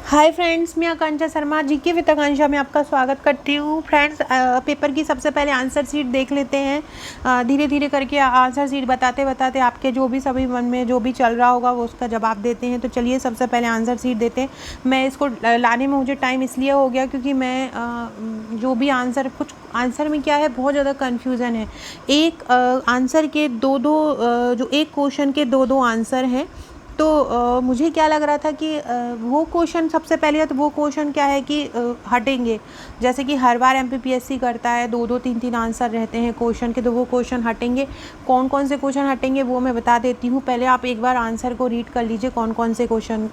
Hi friends, मैं आकांक्षा Sharma GK with आकांक्षा में आपका स्वागत करती हूँ। फ्रेंड्स, पेपर की सबसे पहले आंसर शीट देख लेते हैं। धीरे धीरे करके आंसर शीट बताते बताते आपके जो भी सभी मन में जो भी चल रहा होगा वो उसका जवाब देते हैं। तो चलिए सबसे पहले आंसर शीट देते हैं। मैं इसको लाने में मुझे टाइम इसलिए हो गया क्योंकि मैं जो भी आंसर, कुछ आंसर में क्या है, बहुत ज़्यादा कन्फ्यूज़न है। एक आंसर के जो एक क्वेश्चन के दो आंसर हैं। तो मुझे क्या लग रहा था कि वो क्वेश्चन सबसे पहले तो वो क्वेश्चन क्या है कि हटेंगे। जैसे कि हर बार एमपीपीएससी करता है, दो दो तीन तीन आंसर रहते हैं क्वेश्चन के, तो वो क्वेश्चन हटेंगे। कौन कौन से क्वेश्चन हटेंगे वो मैं बता देती हूँ। पहले आप एक बार आंसर को रीड कर लीजिए, कौन कौन से क्वेश्चन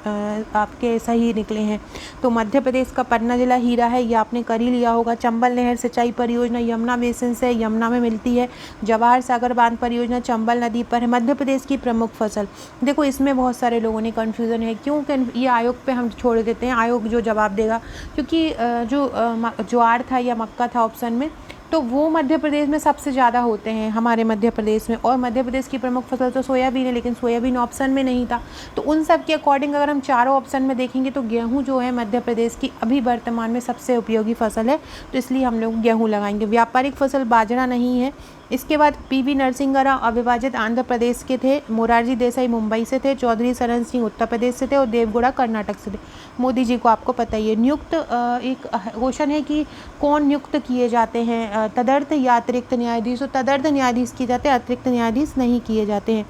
आपके सही निकले हैं। तो मध्य प्रदेश का पन्ना जिला हीरा है, ये आपने कर ही लिया होगा। चंबल नहर सिंचाई परियोजना यमुना बेसिन से, यमुना में मिलती है। जवाहर सागर बांध परियोजना चंबल नदी पर है। मध्य प्रदेश की प्रमुख फसल, देखो इसमें बहुत सारे लोगों ने कन्फ्यूज़न है। क्यों ये आयोग पे हम छोड़ देते हैं, आयोग जो जवाब देगा। क्योंकि जो ज्वार था या मक्का था ऑप्शन में, तो वो मध्य प्रदेश में सबसे ज़्यादा होते हैं हमारे मध्य प्रदेश में। और मध्य प्रदेश की प्रमुख फसल तो सोयाबीन है, लेकिन सोयाबीन ऑप्शन में नहीं था। तो उन सब के अकॉर्डिंग अगर हम चारों ऑप्शन में देखेंगे तो गेहूं जो है मध्य प्रदेश की अभी वर्तमान में सबसे उपयोगी फसल है, तो इसलिए हम लोग गेहूं लगाएंगे। व्यापारिक फसल बाजरा नहीं है। इसके बाद पीवी नरसिंह राव अविभाजित आंध्र प्रदेश के थे। मोरारजी देसाई मुंबई से थे। चौधरी सरन सिंह उत्तर प्रदेश से थे और देवगौड़ा कर्नाटक से थे। मोदी जी को आपको पता ही है। नियुक्त एक क्वेश्चन है कि कौन नियुक्त किए जाते हैं, तदर्थ या अतिरिक्त न्यायाधीश। तो तदर्थ न्यायाधीश किए जाते हैं, अतिरिक्त न्यायाधीश नहीं किए जाते हैं।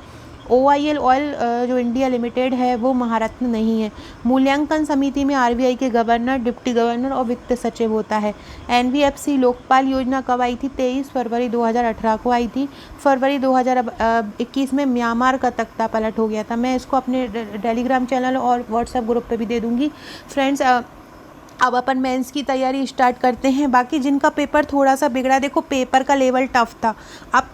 OIL ऑयल जो इंडिया लिमिटेड है वो महारत्न नहीं है। मूल्यांकन समिति में RBI के गवर्नर, डिप्टी गवर्नर और वित्त सचिव होता है। NBFC लोकपाल योजना कब आई थी? 23 फरवरी 2018 को आई थी। फरवरी 2021 में म्यांमार का तख्ता पलट हो गया था। मैं इसको अपने टेलीग्राम चैनल और व्हाट्सएप ग्रुप पे भी दे दूँगी। फ्रेंड्स, अब अपन मेंस की तैयारी स्टार्ट करते हैं। बाकी जिनका पेपर थोड़ा सा बिगड़ा, देखो पेपर का लेवल टफ था। अब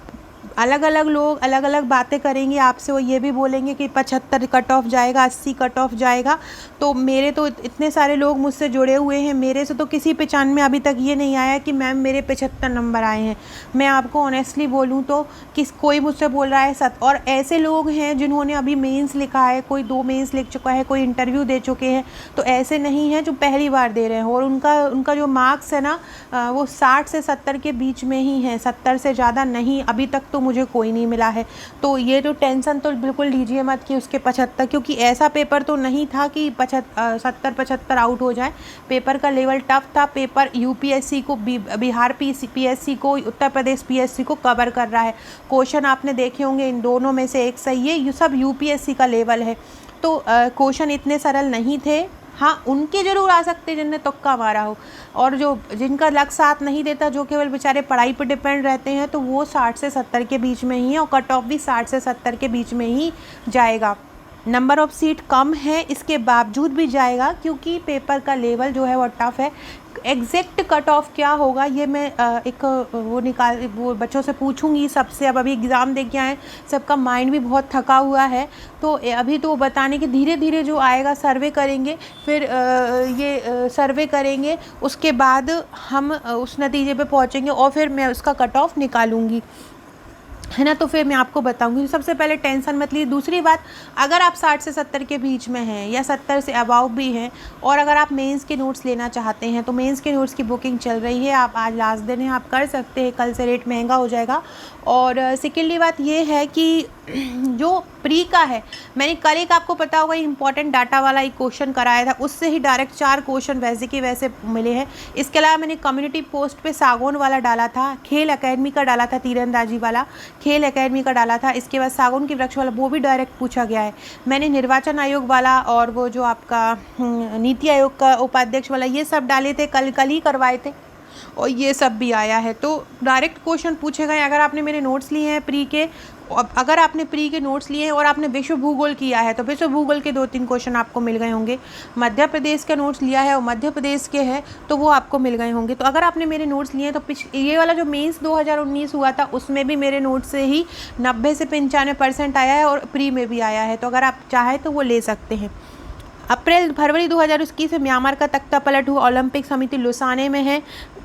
अलग अलग लोग अलग अलग बातें करेंगे आपसे, वो ये भी बोलेंगे कि 75 कट ऑफ जाएगा, 80 कट ऑफ जाएगा। तो मेरे तो इतने सारे लोग मुझसे जुड़े हुए हैं, मेरे से तो किसी पहचान में अभी तक ये नहीं आया कि मैम मेरे 75 नंबर आए हैं। मैं आपको ऑनेस्टली बोलूँ तो कोई मुझसे बोल रहा है और ऐसे लोग हैं जिन्होंने अभी मेंस लिखा है, कोई 2 मेंस लिख चुका है, कोई इंटरव्यू दे चुके हैं। तो ऐसे नहीं हैं जो पहली बार दे रहे हैं। और उनका जो मार्क्स है ना, वो 60 से 70 के बीच में ही है, 70 से ज़्यादा नहीं। अभी तक तो मुझे कोई नहीं मिला है। तो ये जो टेंशन तो बिल्कुल लीजिए मत कि उसके 75, क्योंकि ऐसा पेपर तो नहीं था कि 70-75 आउट हो जाए। पेपर का लेवल टफ था। पेपर यूपीएससी को, बिहार पीएससी को, उत्तर प्रदेश पीएससी को कवर कर रहा है। क्वेश्चन आपने देखे होंगे, इन दोनों में से एक सही है। ये सब यूपीएससी का लेवल है। तो क्वेश्चन इतने सरल नहीं थे। हाँ, उनके जरूर आ सकते जिनने तुक्का मारा हो, और जो जिनका लक साथ नहीं देता, जो केवल बेचारे पढ़ाई पर डिपेंड रहते हैं, तो वो 60 से 70 के बीच में ही है। और कट ऑफ भी 60 से 70 के बीच में ही जाएगा। नंबर ऑफ़ सीट कम है, इसके बावजूद भी जाएगा, क्योंकि पेपर का लेवल जो है वो टफ है। एग्जैक्ट कट ऑफ क्या होगा ये मैं वो बच्चों से पूछूंगी सबसे। अब अभी एग्ज़ाम दे के आए, सबका माइंड भी बहुत थका हुआ है। तो अभी तो बताने के धीरे धीरे जो आएगा सर्वे करेंगे, फिर सर्वे करेंगे, उसके बाद हम उस नतीजे पे पहुंचेंगे और फिर मैं उसका कट ऑफ निकालूंगी, है ना। तो फिर मैं आपको बताऊंगी। सबसे पहले टेंशन मत लीजिए। दूसरी बात, अगर आप 60 से 70 के बीच में हैं या 70 से अबाव भी हैं, और अगर आप मेंस के नोट्स लेना चाहते हैं तो मेंस के नोट्स की बुकिंग चल रही है। आप आज लास्ट दिन है, आप कर सकते हैं। कल से रेट महंगा हो जाएगा। और सेकेंडली बात ये है कि जो प्री का है, मैंने कल एक, आपको पता होगा, इंपॉर्टेंट डाटा वाला एक क्वेश्चन कराया था, उससे ही डायरेक्ट 4 क्वेश्चन वैसे के वैसे मिले हैं। इसके अलावा मैंने कम्युनिटी पोस्ट पे सागौन वाला डाला था, खेल एकेडमी का डाला था, तीरंदाजी वाला खेल एकेडमी का डाला था। इसके बाद सागौन की वृक्ष वाला वो भी डायरेक्ट पूछा गया है। मैंने निर्वाचन आयोग वाला और वो जो आपका नीति आयोग का उपाध्यक्ष वाला, ये सब डाले थे, कल ही करवाए थे, और ये सब भी आया है। तो डायरेक्ट क्वेश्चन पूछे गए। अगर आपने मेरे नोट्स लिए हैं प्री के, अगर आपने प्री के नोट्स लिए हैं और आपने विश्व भूगोल किया है, तो विश्व भूगोल के 2-3 क्वेश्चन आपको मिल गए होंगे। मध्य प्रदेश का नोट्स लिया है और मध्य प्रदेश के हैं, तो वो आपको मिल गए होंगे। तो अगर आपने मेरे नोट्स लिए हैं, तो ये वाला जो मेंस 2019 हुआ था, उसमें भी मेरे नोट्स से ही 90 से 95% आया है, और प्री में भी आया है। तो अगर आप चाहें तो वो ले सकते हैं। फरवरी 2021 में म्यांमार का तख्ता पलट हुआ। ओलंपिक समिति लुसाने में है।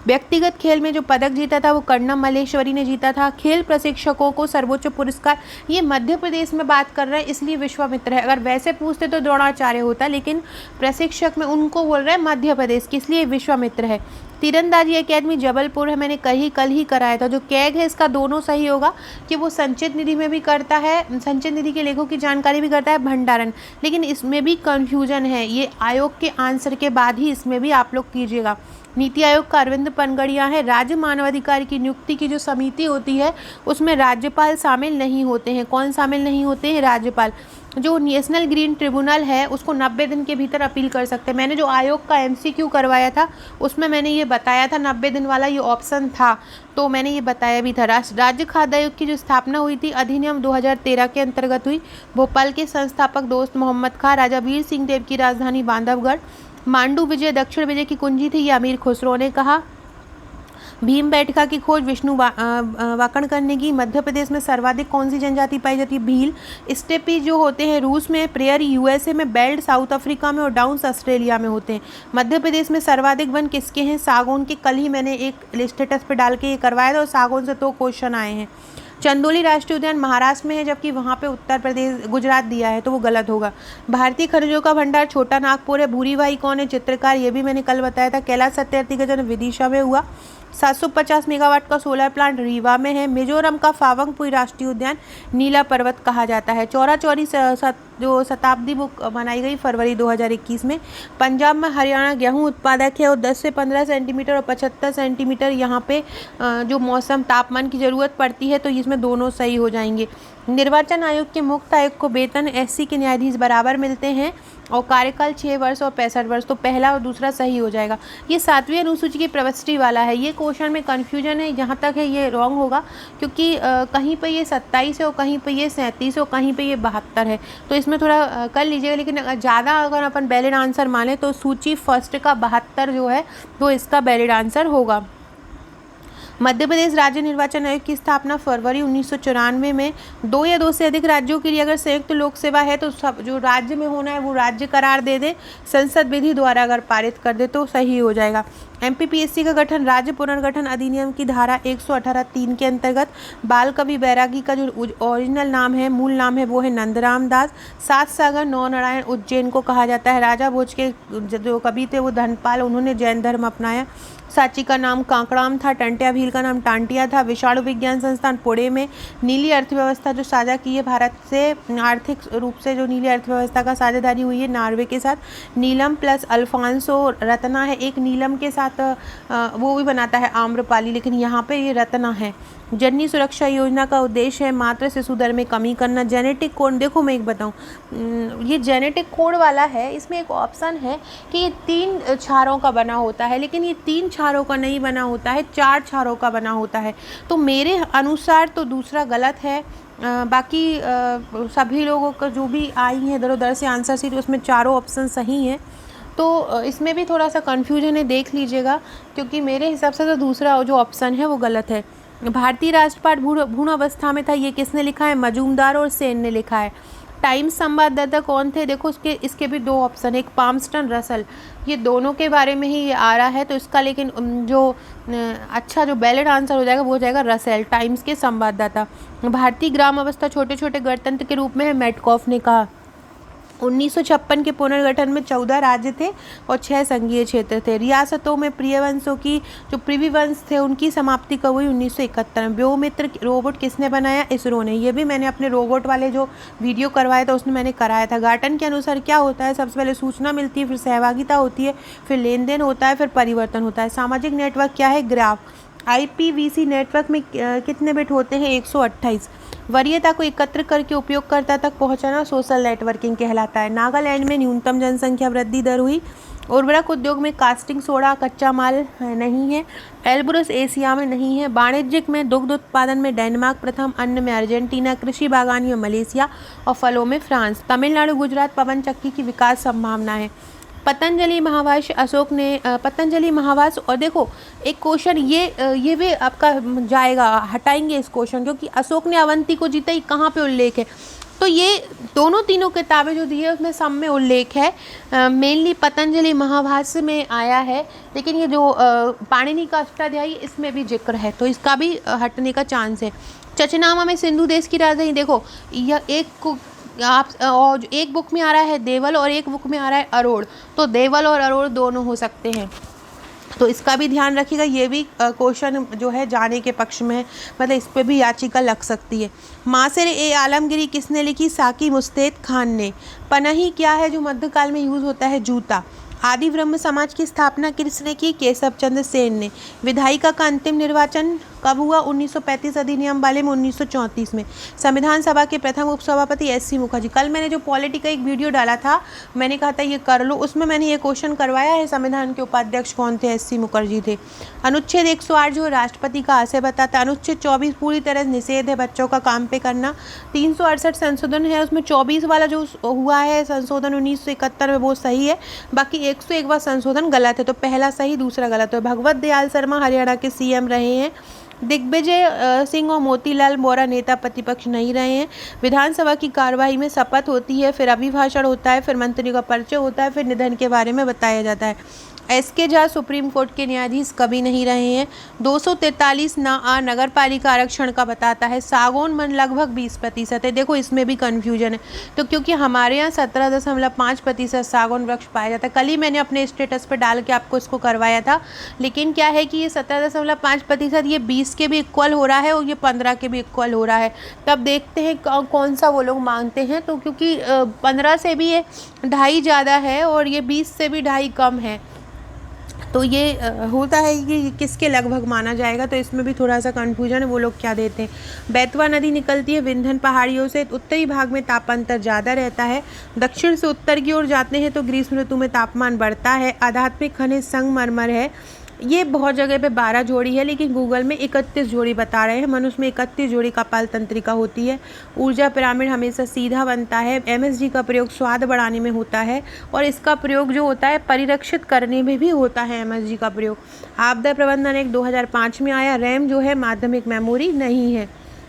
व्यक्तिगत खेल में जो पदक जीता था वो कर्णम मल्लेश्वरी ने जीता था। खेल प्रशिक्षकों को सर्वोच्च पुरस्कार, ये मध्य प्रदेश में बात कर रहे हैं इसलिए विश्वामित्र है, अगर वैसे पूछते तो द्रोणाचार्य होता, लेकिन प्रशिक्षक में उनको बोल रहे हैं मध्य प्रदेश की, इसलिए विश्वामित्र है। तीरंदाजी एकेडमी जबलपुर है, मैंने कल ही कराया था। जो कैग है इसका दोनों सही होगा कि वो संचित निधि में भी करता है, संचित निधि के लेखों की जानकारी भी करता है, भंडारण, लेकिन इसमें भी कन्फ्यूजन है, ये आयोग के आंसर के बाद ही इसमें भी आप लोग कीजिएगा। नीति आयोग का अरविंद पनगड़िया है। राज्य मानवाधिकार की नियुक्ति की जो समिति होती है उसमें राज्यपाल शामिल नहीं होते हैं। कौन शामिल नहीं होते हैं? राज्यपाल। जो नेशनल ग्रीन ट्रिब्यूनल है उसको 90 दिन के भीतर अपील कर सकते हैं। मैंने जो आयोग का MCQ करवाया था उसमें मैंने ये बताया था, 90 दिन वाला ये ऑप्शन था, तो मैंने ये बताया भी था। राज्य खाद्य आयोग की जो स्थापना हुई थी अधिनियम 2013 के अंतर्गत हुई। भोपाल के संस्थापक दोस्त मोहम्मद खां, राजा वीर सिंह देव की राजधानी बांधवगढ़। मांडू विजय दक्षिण विजय की कुंजी थी, ये अमीर खुसरो ने कहा। भीमबेटका की खोज विष्णु वाकणकर ने की। मध्य प्रदेश में सर्वाधिक कौन सी जनजाति पाई जाती है? भील। स्टेपी जो होते हैं रूस में, प्रेयरी USA में, बेल्ट साउथ अफ्रीका में और डाउन्स ऑस्ट्रेलिया में होते हैं। मध्य प्रदेश में सर्वाधिक वन किसके हैं? सागौन के। कल ही मैंने एक स्टेटस पे डाल के ये करवाया था और सागौन से 2 क्वेश्चन आए हैं। चंदोली राष्ट्रीय उद्यान महाराष्ट्र में है, जबकि वहाँ पे उत्तर प्रदेश गुजरात दिया है, तो वो गलत होगा। भारतीय खनिजों का भंडार छोटा नागपुर है। भूरी भाई कौन है? चित्रकार, ये भी मैंने कल बताया था। कैलाश सत्यार्थी का जन्म विदिशा में हुआ। 750 मेगावाट का सोलर प्लांट रीवा में है। मिजोरम का फावंगपुई राष्ट्रीय उद्यान नीला पर्वत कहा जाता है। चौरा चौरी जो शताब्दी बुक बनाई गई फरवरी 2021 में। पंजाब में हरियाणा गेहूं उत्पादक है और 10 से 15 सेंटीमीटर और 75 सेंटीमीटर यहाँ पे जो मौसम तापमान की ज़रूरत पड़ती है, तो इसमें दोनों सही हो जाएंगे। निर्वाचन आयोग के मुक्त आयुक्त को वेतन SC के न्यायाधीश बराबर मिलते हैं और कार्यकाल 6 वर्ष और 65 वर्ष, तो पहला और दूसरा सही हो जाएगा। ये 7वीं अनुसूची की प्रविष्टि वाला है। ये क्वेश्चन में कन्फ्यूजन है, जहाँ तक है ये रॉन्ग होगा, क्योंकि कहीं पे ये 27 है और कहीं पे ये 37 और कहीं पे ये 72 है, तो इसमें थोड़ा कर लीजिएगा। लेकिन ज़्यादा अगर अपन वैलिड आंसर माने तो सूची फर्स्ट का 72 जो है वो इसका वैलिड आंसर होगा। मध्य प्रदेश राज्य निर्वाचन आयोग की स्थापना फरवरी 1994 में। 2 या 2 से अधिक राज्यों के लिए अगर संयुक्त लोक सेवा है तो सब जो राज्य में होना है वो राज्य करार दे दे, संसद विधि द्वारा अगर पारित कर दे तो सही हो जाएगा। MPPSC का गठन राज्य पुनर्गठन अधिनियम की धारा 118(3) के अंतर्गत। बाल कवि बैरागी का जो ओरिजिनल नाम है, मूल नाम है, वो है नंदराम दास। 7 सागर 9 नारायण उज्जैन को कहा जाता है। राजा भोज के जो कवि थे वो धनपाल, उन्होंने जैन धर्म अपनाया। सांची का नाम कांकड़ाम था। टंट्या भील का नाम टांटिया था। विषाणु विज्ञान संस्थान पुणे में। नीली अर्थव्यवस्था जो साझा की है भारत से, आर्थिक रूप से जो नीली अर्थव्यवस्था का साझेदारी हुई है नॉर्वे के साथ। नीलम प्लस अल्फांसो रत्ना है, एक नीलम के साथ वो भी बनाता है आम्रपाली, लेकिन यहाँ पे ये रत्ना है। जननी सुरक्षा योजना का उद्देश्य है मातृ शिशु दर में कमी करना। जेनेटिक कोड, देखो मैं एक बताऊँ, ये जेनेटिक कोड वाला है, इसमें एक ऑप्शन है कि ये 3 क्षारों का बना होता है, लेकिन ये 3 क्षारों का नहीं बना होता है, 4 क्षारों का बना होता है। तो मेरे अनुसार तो दूसरा गलत है। बाकी सभी लोगों का जो भी आई है इधर उधर से आंसर शीट, उसमें चारों ऑप्शन सही हैं। तो इसमें भी थोड़ा सा कन्फ्यूजन है, देख लीजिएगा, क्योंकि मेरे हिसाब से तो दूसरा जो ऑप्शन है वो गलत है। भारतीय राष्ट्रपाट भ्रूण अवस्था में था, ये किसने लिखा है? मजूमदार और सेन ने लिखा है। टाइम्स संवाददाता कौन थे? देखो इसके भी 2 ऑप्शन है, एक पाम्स्टन रसल, ये दोनों के बारे में ही ये आ रहा है, तो इसका लेकिन जो अच्छा जो वैलिड आंसर हो जाएगा वो हो जाएगा रसेल, टाइम्स के संवाददाता। भारतीय ग्राम अवस्था छोटे छोटे गणतंत्र के रूप में है, मेटकॉफ ने कहा। 1956 के पुनर्गठन में 14 राज्य थे और 6 संघीय क्षेत्र थे। रियासतों में प्रिय वंशों की जो प्रिवी वंश थे उनकी समाप्ति कब हुई? 1971 में। व्योमित्र रोबोट किसने बनाया? इसरो ने। ये भी मैंने अपने रोबोट वाले जो वीडियो करवाया था उसमें मैंने कराया था। गार्टन के अनुसार क्या होता है? सबसे पहले सूचना मिलती है, फिर सहभागिता होती है, फिर लेन देन होता है, फिर परिवर्तन होता है। सामाजिक नेटवर्क क्या है? ग्राफ। IPv6 नेटवर्क में कितने बिट होते हैं? 128। वरीयता को एकत्र करके उपयोगकर्ता तक पहुंचाना सोशल नेटवर्किंग कहलाता है। नागालैंड में न्यूनतम जनसंख्या वृद्धि दर हुई। उर्वरक उद्योग में कास्टिंग सोडा कच्चा माल नहीं है। एल्ब्रुस एशिया में नहीं है। वाणिज्यिक में दुग्ध उत्पादन में डेनमार्क प्रथम, अन्न में अर्जेंटीना, कृषि बागवानी में मलेशिया और फलों में फ्रांस। तमिलनाडु गुजरात पवन चक्की की विकास संभावना है। पतंजलि महावास अशोक ने पतंजलि महावास। और देखो एक क्वेश्चन ये भी आपका जाएगा, हटाएंगे इस क्वेश्चन, क्योंकि अशोक ने अवंती को जीता ही कहाँ पे उल्लेख है? तो ये दोनों तीनों किताबें जो दी है उसमें सब में उल्लेख है। मेनली पतंजलि महाभाष्य में आया है, लेकिन ये जो पाणिनि का अष्टाध्यायी इसमें भी जिक्र है, तो इसका भी हटने का चांस है। चचनामा में सिंधु देश की राजधानी, देखो यह और एक बुक में आ रहा है देवल और एक बुक में आ रहा है अरोड़, तो देवल और अरोड़ दोनों हो सकते हैं, तो इसका भी ध्यान रखिएगा। ये भी क्वेश्चन जो है जाने के पक्ष में है, मतलब इस पर भी याचिका लग सकती है। मासिर ए आलमगिरी किसने लिखी? साकी मुस्तैद खान ने। पनही क्या है जो मध्यकाल में यूज़ होता है? जूता। आदि ब्रह्म समाज की स्थापना किसने की? केशव चंद्र सेन ने। विधायिका का अंतिम निर्वाचन कब हुआ? 1935 अधिनियम वाले में 1934 में। संविधान सभा के प्रथम उपसभापति एस.सी. मुखर्जी। कल मैंने जो पॉलिटी का एक वीडियो डाला था, मैंने कहा था ये कर लो, उसमें मैंने ये क्वेश्चन करवाया है, संविधान के उपाध्यक्ष कौन थे? एस.सी. मुखर्जी थे। अनुच्छेद 108 जो राष्ट्रपति का आशय बताता है। अनुच्छेद 24 पूरी तरह निषेध है बच्चों का काम पे करना। 368 संशोधन है, उसमें 24 वाला जो हुआ है संशोधन 1971 में वो सही है, बाकी 101वां संशोधन गलत है, तो पहला सही दूसरा गलत है। भगवत दयाल शर्मा हरियाणा के सीएम रहे हैं। दिग्विजय सिंह और मोतीलाल वोरा नेता प्रतिपक्ष नहीं रहे हैं। विधानसभा की कार्यवाही में शपथ होती है, फिर अभिभाषण होता है, फिर मंत्री का परिचय होता है, फिर निधन के बारे में बताया जाता है। एस.के. झा सुप्रीम कोर्ट के न्यायाधीश कभी नहीं रहे हैं। 243 नगर पालिका आरक्षण का बताता है। सागौन वन लगभग 20% है। देखो इसमें भी कन्फ्यूजन है, तो क्योंकि हमारे यहाँ 17.5% सागौन वृक्ष पाया जाता है। कल ही मैंने अपने स्टेटस पर डाल के आपको इसको करवाया था, लेकिन क्या है कि ये 17.5% ये 20 के भी इक्वल हो रहा है और ये 15 के भी इक्वल हो रहा है। तब देखते हैं कौन सा वो लोग मांगते हैं, तो क्योंकि 15 से भी ये 2.5 ज़्यादा है और ये 20 से भी 2.5 कम है, तो ये होता है कि किसके लगभग माना जाएगा, तो इसमें भी थोड़ा सा कन्फ्यूजन है वो लोग क्या देते हैं। बेतवा नदी निकलती है विंध्य पहाड़ियों से। उत्तरी भाग में तापांतर ज़्यादा रहता है। दक्षिण से उत्तर की ओर जाते हैं तो ग्रीष्म ऋतु में तापमान बढ़ता है। आध्यात्मिक खनिज संगमरमर है। ये बहुत जगह पे 12 जोड़ी है, लेकिन गूगल में 31 जोड़ी बता रहे हैं। मनुष्य में 31 जोड़ी कपाल तंत्रिका होती है। ऊर्जा पिरामिड हमेशा सीधा बनता है। एमएसजी का प्रयोग स्वाद बढ़ाने में होता है और इसका प्रयोग जो होता है परिरक्षित करने में भी होता है एमएसजी का प्रयोग। आपदा प्रबंधन एक 2005 में आया। रैम जो है माध्यमिक मेमोरी नहीं है।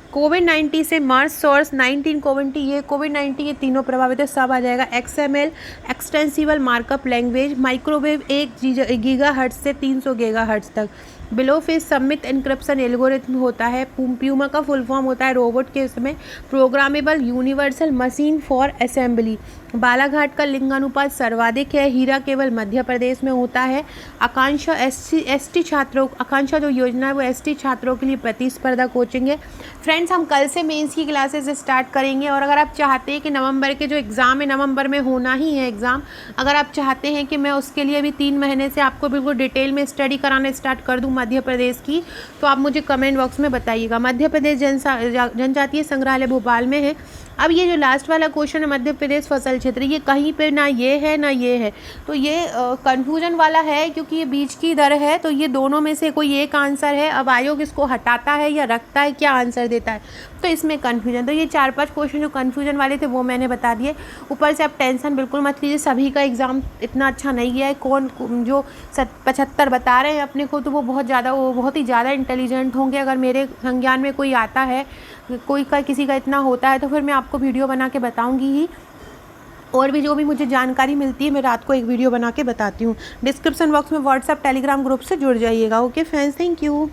कोविड-19 से मार्स, सोर्स 19 कोविड-19 ये तीनों प्रभावित है, सब आ जाएगा। XML extensible markup language. Microwave 1 gigahertz से 300 गीगाहर्ट्ज तक। Below face submit encryption algorithm होता है। प्यूमा का फुल फॉर्म होता है रोबोट के इसमें programmable universal machine for assembly. Balaghat का लिंगानुपात सर्वाधिक है। हीरा केवल मध्य प्रदेश में होता है। आकांक्षा एसटी छात्रों, आकांक्षा जो योजना है वो एसटी छात्रों के लिए प्रतिस्पर्धा कोचिंग है। फ्रेंड्स हम कल से मेंस की क्लासेस स्टार्ट करेंगे, और अगर आप चाहते हैं कि नवंबर के जो एग्ज़ाम है नवंबर में होना ही है एग्ज़ाम, अगर आप चाहते हैं कि मैं उसके लिए भी 3 महीने से आपको बिल्कुल डिटेल में स्टडी कराना स्टार्ट कर दूँ मध्य प्रदेश की, तो आप मुझे कमेंट बॉक्स में बताइएगा। मध्य प्रदेश जनजातीय संग्रहालय भोपाल में है। अब ये जो लास्ट वाला क्वेश्चन है मध्य प्रदेश फसल क्षेत्र, ये कहीं पे ना ये है ना ये है, तो ये कन्फ्यूजन वाला है क्योंकि ये बीच की दर है, तो ये दोनों में से कोई एक आंसर है। अब आयोग इसको हटाता है या रखता है, क्या आंसर देता है, तो इसमें कन्फ्यूजन। तो ये 4-5 क्वेश्चन जो कन्फ्यूजन वाले थे वो मैंने बता दिए। ऊपर से आप टेंशन बिल्कुल मत लीजिए, सभी का एग्ज़ाम इतना अच्छा नहीं गया है। कौन जो 75 बता रहे हैं अपने को, तो वो बहुत ही ज़्यादा इंटेलिजेंट होंगे। अगर मेरे संज्ञान में कोई आता है, किसी का इतना होता है, तो फिर मैं आपको वीडियो बना के बताऊंगी ही। और भी जो भी मुझे जानकारी मिलती है मैं रात को एक वीडियो बना के बताती हूँ। डिस्क्रिप्शन बॉक्स में व्हाट्सएप टेलीग्राम ग्रुप से जुड़ जाइएगा। Okay friends, thank you.